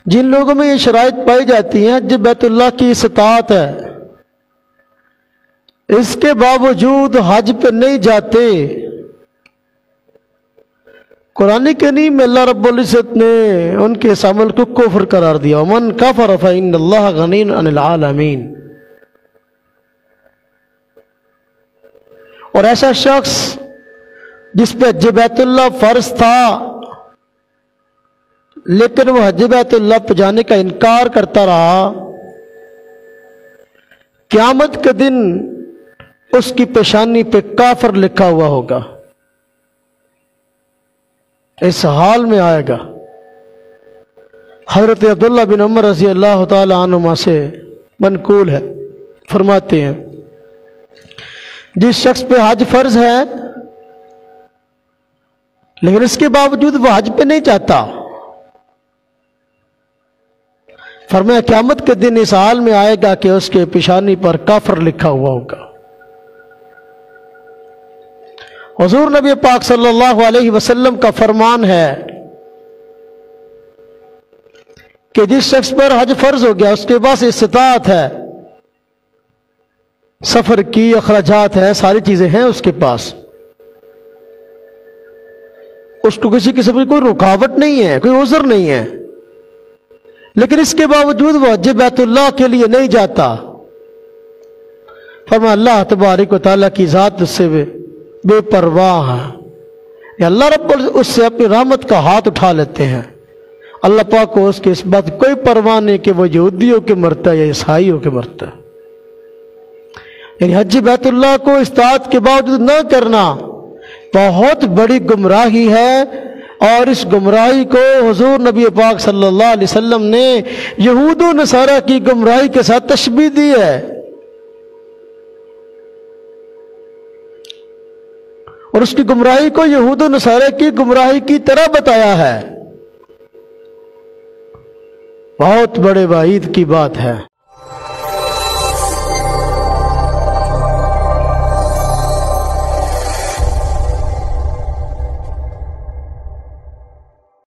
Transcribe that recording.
جن لوگوں میں یہ شرائط پائی جاتی ہیں حج بیت اللہ کی استطاعت ہے، اس کے باوجود حج پہ نہیں جاتے، قرآن کریم میں اللہ رب العزت نے ان کے اس عمل کو کفر قرار دیا، ومن کفر فإن اللہ غنی عن العالمین۔ اور ایسا شخص جس پہ حج بیت اللہ فرض تھا لیکن وہ حج بیت اللہ پہ جانے کا انکار کرتا رہا، قیامت کے دن اس کی پیشانی پہ کافر لکھا ہوا ہوگا، اس حال میں آئے گا۔ حضرت عبداللہ بن عمر رضی اللہ تعالی عنہما سے منقول ہے، فرماتے ہیں جس شخص پہ حج فرض ہے لیکن اس کے باوجود وہ حج پہ نہیں جاتا، فرمایا قیامت کے دن اس حال میں آئے گا کہ اس کے پیشانی پر کافر لکھا ہوا ہوگا۔ حضور نبی پاک صلی اللہ علیہ وسلم کا فرمان ہے کہ جس شخص پر حج فرض ہو گیا، اس کے پاس استطاعت ہے، سفر کی اخراجات ہے، ساری چیزیں ہیں اس کے پاس، اس کو کسی قسم کی کوئی رکاوٹ نہیں ہے، کوئی عذر نہیں ہے، لیکن اس کے باوجود وہ حج بیت اللہ کے لیے نہیں جاتا، فرمایا اللہ تبارک و تعالیٰ کی ذات اس سے بے پرواہ ہے، یا اللہ رب اس سے اپنی رحمت کا ہاتھ اٹھا لیتے ہیں۔ اللہ پاک کو اس کے اس بات کوئی پرواہ نہیں کہ وہ یہودیوں کے مرتا ہے یا عیسائیوں کے مرتا ہے۔ یعنی حج بیت اللہ کو استطاعت کے باوجود نہ کرنا بہت بڑی گمراہی ہے، اور اس گمراہی کو حضور نبی پاک صلی اللہ علیہ وسلم نے یہود و نصارہ کی گمراہی کے ساتھ تشبیہ دی ہے، اور اس کی گمراہی کو یہود و نصارہ کی گمراہی کی طرح بتایا ہے۔ بہت بڑے وعید کی بات ہے۔